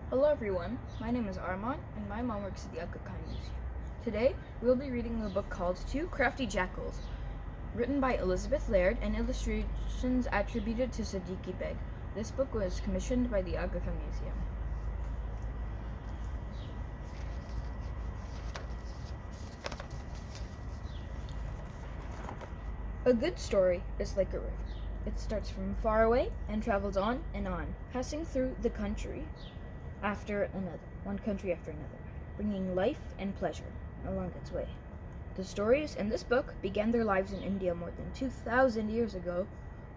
Hello everyone, my name is Armaan and my mom works at the Aga Khan Museum. Today we'll be reading a book called Two Crafty Jackals, written by Elizabeth Baird and illustrations attributed to Sadiqi Beg. This book was commissioned by the Aga Khan Museum. A good story is like a river. It starts from far away and travels on and on, passing through the country after another, one country after another, bringing life and pleasure along its way. The stories in this book began their lives in India more than 2,000 years ago,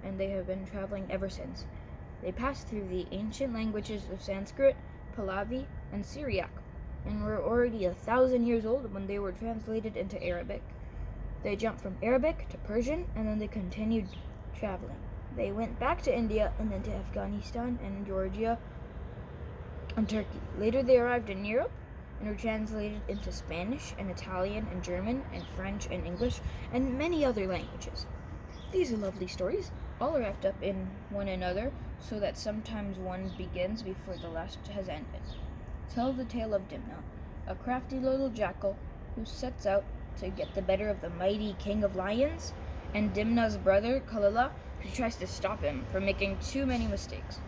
and they have been traveling ever since. They passed through the ancient languages of Sanskrit, Pahlavi, and Syriac, and were already 1,000 years old when they were translated into Arabic. They jumped from Arabic to Persian, and then they continued traveling. They went back to India and then to Afghanistan and Georgia and Turkey. Later they arrived in Europe and were translated into Spanish and Italian and German and French and English and many other languages. These are lovely stories, all wrapped up in one another, so that sometimes one begins before the last has ended. Tell the tale of Dimnah, a crafty little jackal who sets out to get the better of the mighty king of lions, and Dimnah's brother, Kalilah, who tries to stop him from making too many mistakes.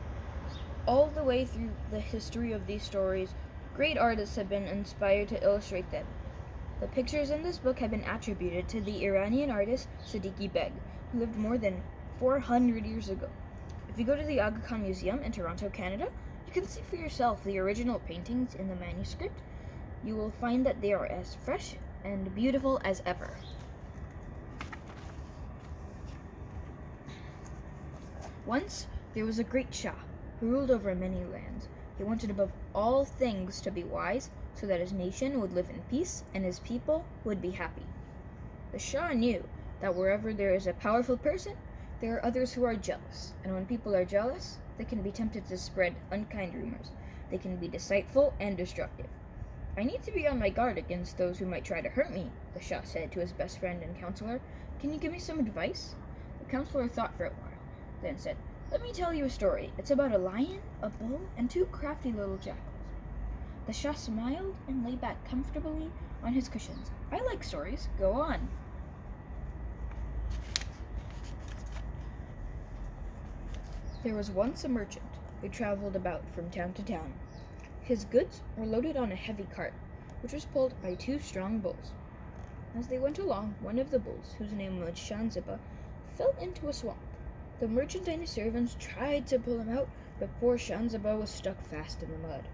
All the way through the history of these stories, great artists have been inspired to illustrate them. The pictures in this book have been attributed to the Iranian artist Sadiqi Beg, who lived more than 400 years ago. If you go to the Aga Khan Museum in Toronto, Canada, you can see for yourself the original paintings in the manuscript. You will find that they are as fresh and beautiful as ever. Once there was a great Shah who ruled over many lands. He wanted above all things to be wise, so that his nation would live in peace and his people would be happy. The Shah knew that wherever there is a powerful person, there are others who are jealous, and when people are jealous, they can be tempted to spread unkind rumors. They can be deceitful and destructive. I need to be on my guard against those who might try to hurt me, the Shah said to his best friend and counselor. Can you give me some advice? The counselor thought for a while, then said, Let me tell you a story. It's about a lion, a bull, and two crafty little jackals. The Shah smiled and lay back comfortably on his cushions. I like stories. Go on. There was once a merchant who traveled about from town to town. His goods were loaded on a heavy cart, which was pulled by two strong bulls. As they went along, one of the bulls, whose name was Shanziba, fell into a swamp. The merchant and his servants tried to pull him out, but poor Shanziba was stuck fast in the mud.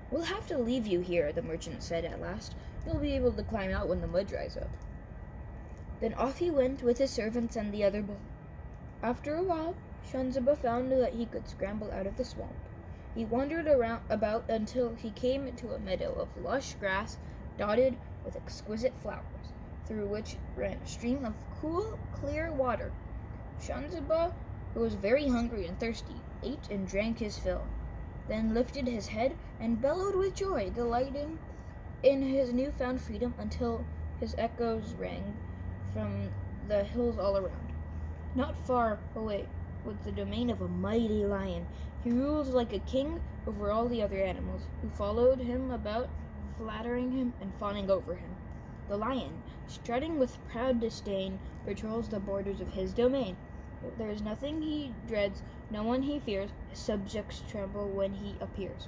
We'll have to leave you here, the merchant said at last. You'll be able to climb out when the mud dries up. Then off he went with his servants and the other bull. After a while, Shanziba found that he could scramble out of the swamp. He wandered about until he came to a meadow of lush grass dotted with exquisite flowers, through which ran a stream of cool, clear water. Shanziba, who was very hungry and thirsty, ate and drank his fill, then lifted his head and bellowed with joy, delighting in his newfound freedom until his echoes rang from the hills all around. Not far away was the domain of a mighty lion. He ruled like a king over all the other animals, who followed him about, flattering him and fawning over him. The lion, strutting with proud disdain, patrols the borders of his domain. There is nothing he dreads, no one he fears. His subjects tremble when he appears.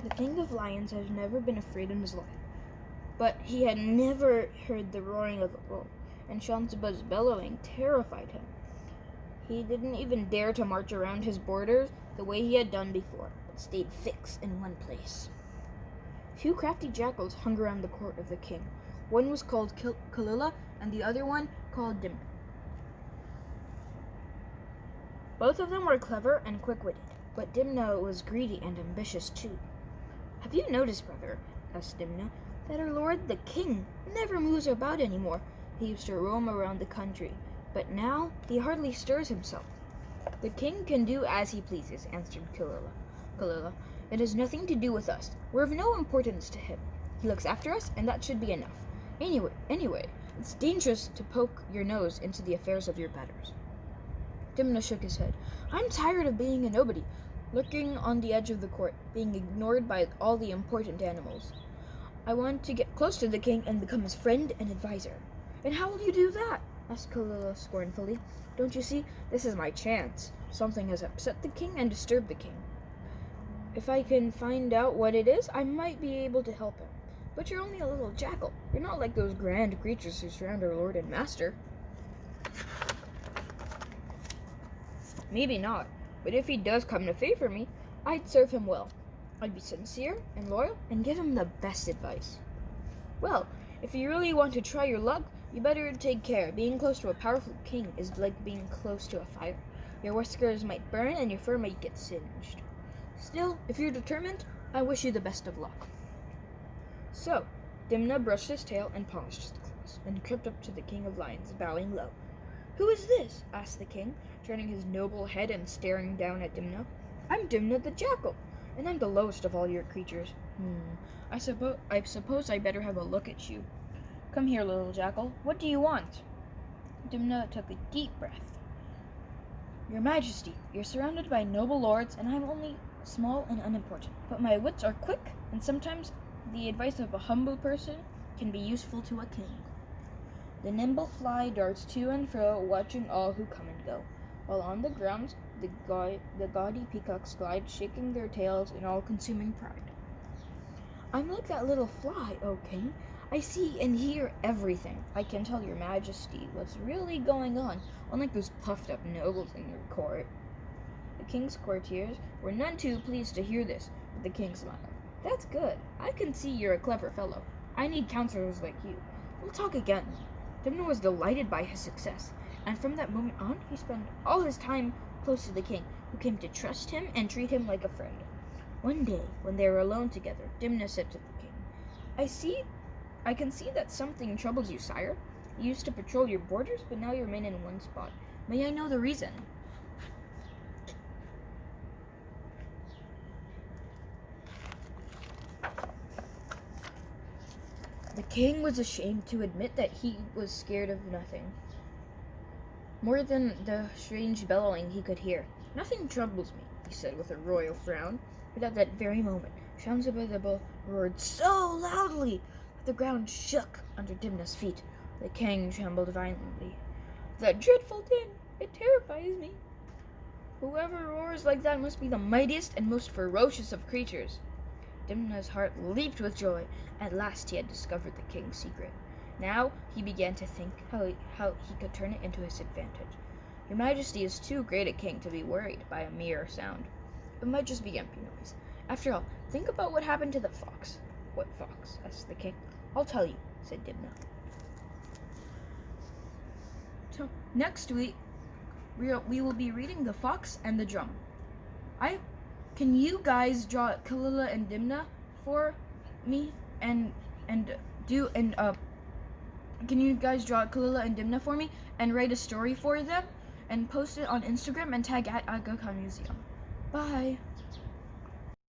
The king of lions has never been afraid in his life, but he had never heard the roaring of a bull, and Shanziba's bellowing terrified him. He didn't even dare to march around his borders the way he had done before, but stayed fixed in one place. Two crafty jackals hung around the court of the king. One was called Kalilah, and the other one called Dimnah. Both of them were clever and quick-witted, but Dimnah was greedy and ambitious too. Have you noticed, brother, asked Dimnah, that our lord the king never moves about anymore? He used to roam around the country, but now he hardly stirs himself. The king can do as he pleases, answered Kalilah. It has nothing to do with us. We're of no importance to him. He looks after us, and that should be enough. Anyway, it's dangerous to poke your nose into the affairs of your betters. Dimnah shook his head. I'm tired of being a nobody, lurking on the edge of the court, being ignored by all the important animals. I want to get close to the king and become his friend and advisor. And how will you do that? Asked Kalilah scornfully. Don't you see? This is my chance. Something has upset the king and disturbed the king. If I can find out what it is, I might be able to help him. But you're only a little jackal. You're not like those grand creatures who surround our lord and master. Maybe not, but if he does come to favor me, I'd serve him well. I'd be sincere and loyal and give him the best advice. Well, if you really want to try your luck, you better take care. Being close to a powerful king is like being close to a fire. Your whiskers might burn and your fur might get singed. Still, if you're determined, I wish you the best of luck. So, Dimnah brushed his tail and polished his claws, and crept up to the king of lions, bowing low. Who is this? Asked the king, turning his noble head and staring down at Dimnah. I'm Dimnah the jackal, and I'm the lowest of all your creatures. I suppose I better have a look at you. Come here, little jackal. What do you want? Dimnah took a deep breath. Your Majesty, you're surrounded by noble lords, and I'm only small and unimportant. But my wits are quick, and sometimes the advice of a humble person can be useful to a king. The nimble fly darts to and fro, watching all who come and go, while on the ground the gaudy peacocks glide, shaking their tails in all-consuming pride. I'm like that little fly, O king. I see and hear everything. I can tell your majesty what's really going on, unlike those puffed-up nobles in your court. The king's courtiers were none too pleased to hear this, but the king smiled. That's good. I can see you're a clever fellow. I need counselors like you. We'll talk again. Dimnah was delighted by his success, and from that moment on, he spent all his time close to the king, who came to trust him and treat him like a friend. One day, when they were alone together, Dimnah said to the king, I can see that something troubles you, sire. You used to patrol your borders, but now you remain in one spot. May I know the reason? The king was ashamed to admit that he was scared of nothing more than the strange bellowing he could hear. Nothing troubles me, he said with a royal frown. But at that very moment, Shamsabadabal roared so loudly that the ground shook under Dimnah's feet. The king trembled violently. That dreadful din! It terrifies me. Whoever roars like that must be the mightiest and most ferocious of creatures. Dimnah's heart leaped with joy. At last he had discovered the king's secret. Now he began to think how he could turn it into his advantage. Your Majesty is too great a king to be worried by a mere sound. It might just be empty noise. After all, think about what happened to the fox. What fox? Asked the king. I'll tell you, said Dimnah. So next week, we will be reading The Fox and the Drum. Can you guys draw Kalilah and Dimnah for me? Can you guys draw Kalilah and Dimnah for me and write a story for them and post it on Instagram and tag at Aga Khan Museum. Bye.